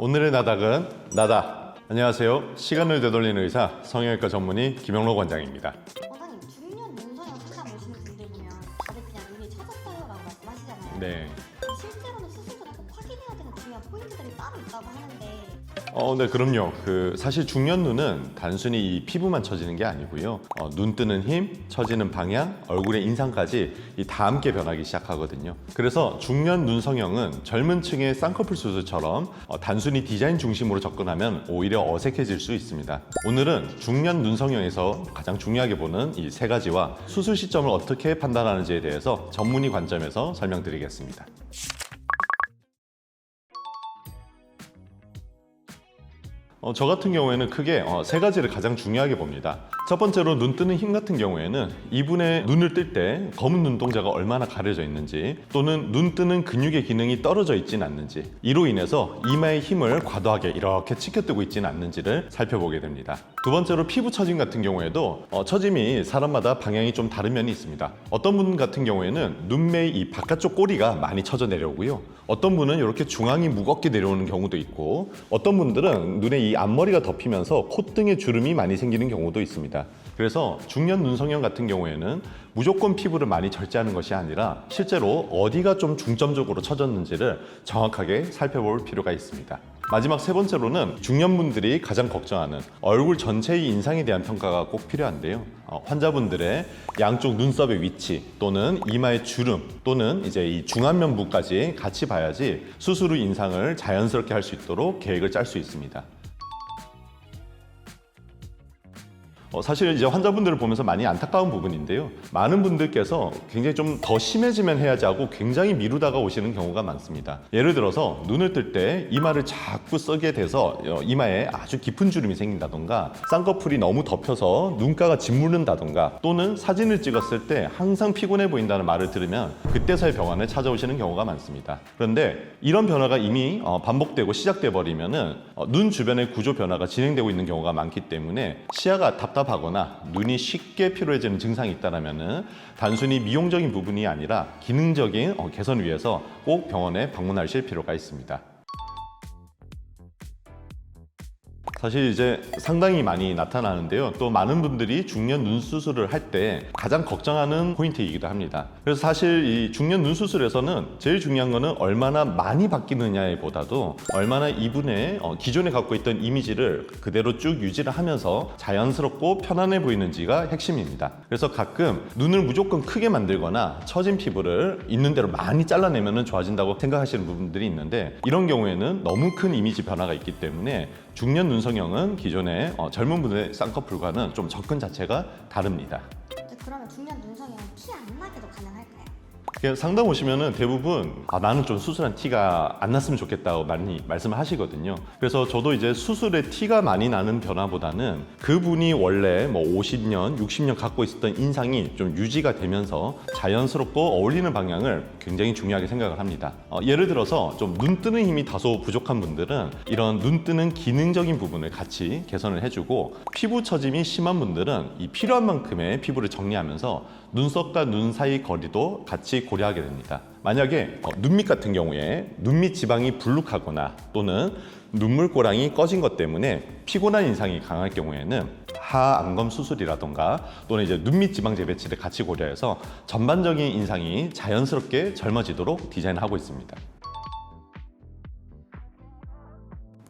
오늘의 나닥은 나다. 안녕하세요. 시간을 되돌리는 의사 성형외과 전문의 김영록 원장입니다. 원장님, 중년 눈성형 상담 오시는 분들 보면 다들 그냥 눈이 처졌어요 라고 말씀하시잖아요. 네. 실제로는 수술 전에 꼭 확인해야 되는 중요한 포인트들이 따로 있다고 하는데 네, 그럼요. 사실 중년 눈은 단순히 이 피부만 처지는 게 아니고요. 눈 뜨는 힘, 처지는 방향, 얼굴의 인상까지 다 함께 변하기 시작하거든요. 그래서 중년 눈 성형은 젊은 층의 쌍꺼풀 수술처럼 단순히 디자인 중심으로 접근하면 오히려 어색해질 수 있습니다. 오늘은 중년 눈 성형에서 가장 중요하게 보는 이 세 가지와 수술 시점을 어떻게 판단하는지에 대해서 전문의 관점에서 설명드리겠습니다. 저 같은 경우에는 크게 세 가지를 가장 중요하게 봅니다. 첫 번째로 눈 뜨는 힘 같은 경우에는 이분의 눈을 뜰 때 검은 눈동자가 얼마나 가려져 있는지, 또는 눈 뜨는 근육의 기능이 떨어져 있지는 않는지, 이로 인해서 이마의 힘을 과도하게 이렇게 치켜뜨고 있지는 않는지를 살펴보게 됩니다. 두 번째로 피부 처짐 같은 경우에도 처짐이 사람마다 방향이 좀 다른 면이 있습니다. 어떤 분 같은 경우에는 눈매의 이 바깥쪽 꼬리가 많이 처져 내려오고요, 어떤 분은 이렇게 중앙이 무겁게 내려오는 경우도 있고, 어떤 분들은 눈에 이 앞머리가 덮이면서 콧등에 주름이 많이 생기는 경우도 있습니다. 그래서 중년 눈 성형 같은 경우에는 무조건 피부를 많이 절제하는 것이 아니라 실제로 어디가 좀 중점적으로 처졌는지를 정확하게 살펴볼 필요가 있습니다. 마지막 세 번째로는 중년분들이 가장 걱정하는 얼굴 전체의 인상에 대한 평가가 꼭 필요한데요. 환자분들의 양쪽 눈썹의 위치, 또는 이마의 주름, 또는 이제 이 중안면부까지 같이 봐야지 수술 후 인상을 자연스럽게 할 수 있도록 계획을 짤 수 있습니다. 사실 이제 환자분들을 보면서 많이 안타까운 부분인데요. 많은 분들께서 굉장히 좀 더 심해지면 해야지 하고 굉장히 미루다가 오시는 경우가 많습니다. 예를 들어서 눈을 뜰 때 이마를 자꾸 쓰게 돼서 이마에 아주 깊은 주름이 생긴다던가, 쌍꺼풀이 너무 덮여서 눈가가 짓무른다던가, 또는 사진을 찍었을 때 항상 피곤해 보인다는 말을 들으면 그때서야 병원에 찾아오시는 경우가 많습니다. 그런데 이런 변화가 이미 반복되고 시작돼 버리면은 눈 주변의 구조 변화가 진행되고 있는 경우가 많기 때문에 시야가 답답하거나 눈이 쉽게 피로해지는 증상이 있다면 단순히 미용적인 부분이 아니라 기능적인 개선을 위해서 꼭 병원에 방문하실 필요가 있습니다. 사실 이제 상당히 많이 나타나는데요. 또 많은 분들이 중년 눈 수술을 할 때 가장 걱정하는 포인트이기도 합니다. 그래서 사실 이 중년 눈 수술에서는 제일 중요한 거는 얼마나 많이 바뀌느냐에 보다도 얼마나 이분의 기존에 갖고 있던 이미지를 그대로 쭉 유지를 하면서 자연스럽고 편안해 보이는지가 핵심입니다. 그래서 가끔 눈을 무조건 크게 만들거나 처진 피부를 있는 대로 많이 잘라내면 좋아진다고 생각하시는 부분들이 있는데, 이런 경우에는 너무 큰 이미지 변화가 있기 때문에 중년 눈 성형은 기존의 젊은 분의 쌍꺼풀과는 좀 접근 자체가 다릅니다. 그러면 중년 눈성형은 티 안 나게도 가능할까요? 상담 오시면은 대부분 나는 좀 수술한 티가 안 났으면 좋겠다고 많이 말씀을 하시거든요. 그래서 저도 이제 수술에 티가 많이 나는 변화보다는 그분이 원래 50년, 60년 갖고 있었던 인상이 좀 유지가 되면서 자연스럽고 어울리는 방향을 굉장히 중요하게 생각을 합니다. 예를 들어서 좀 눈 뜨는 힘이 다소 부족한 분들은 이런 눈 뜨는 기능적인 부분을 같이 개선을 해주고, 피부 처짐이 심한 분들은 이 필요한 만큼의 피부를 정리하면서 눈썹과 눈 사이 거리도 같이 고려하게 됩니다. 만약에 눈밑 같은 경우에 눈밑 지방이 불룩하거나 또는 눈물꼬랑이 꺼진 것 때문에 피곤한 인상이 강할 경우에는 하안검 수술이라던가 또는 이제 눈밑 지방 재배치를 같이 고려해서 전반적인 인상이 자연스럽게 젊어지도록 디자인하고 있습니다.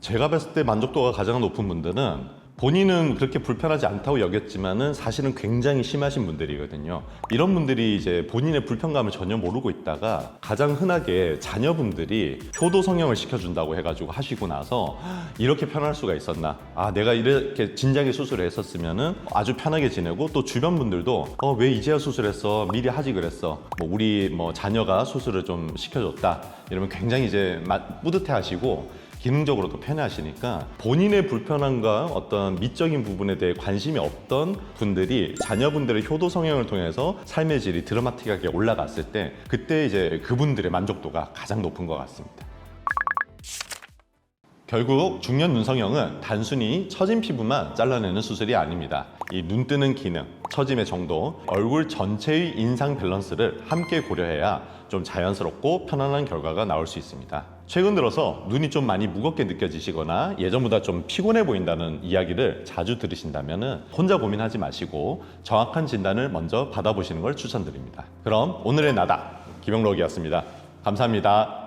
제가 봤을 때 만족도가 가장 높은 분들은 본인은 그렇게 불편하지 않다고 여겼지만은 사실은 굉장히 심하신 분들이거든요. 이런 분들이 이제 본인의 불편감을 전혀 모르고 있다가 가장 흔하게 자녀분들이 효도 성형을 시켜준다고 해가지고 하시고 나서 이렇게 편할 수가 있었나, 내가 이렇게 진작에 수술을 했었으면은 아주 편하게 지내고, 또 주변 분들도 왜 이제야 수술했어, 미리 하지 그랬어, 우리 자녀가 수술을 좀 시켜줬다 이러면 굉장히 이제 뿌듯해 하시고 기능적으로도 편해하시니까 본인의 불편함과 어떤 미적인 부분에 대해 관심이 없던 분들이 자녀분들의 효도 성형을 통해서 삶의 질이 드라마틱하게 올라갔을 때, 그때 이제 그분들의 만족도가 가장 높은 것 같습니다. 결국 중년 눈성형은 단순히 처진 피부만 잘라내는 수술이 아닙니다. 이 눈 뜨는 기능, 처짐의 정도, 얼굴 전체의 인상 밸런스를 함께 고려해야 좀 자연스럽고 편안한 결과가 나올 수 있습니다. 최근 들어서 눈이 좀 많이 무겁게 느껴지시거나 예전보다 좀 피곤해 보인다는 이야기를 자주 들으신다면 혼자 고민하지 마시고 정확한 진단을 먼저 받아보시는 걸 추천드립니다. 그럼 오늘의 나다 김영록이었습니다. 감사합니다.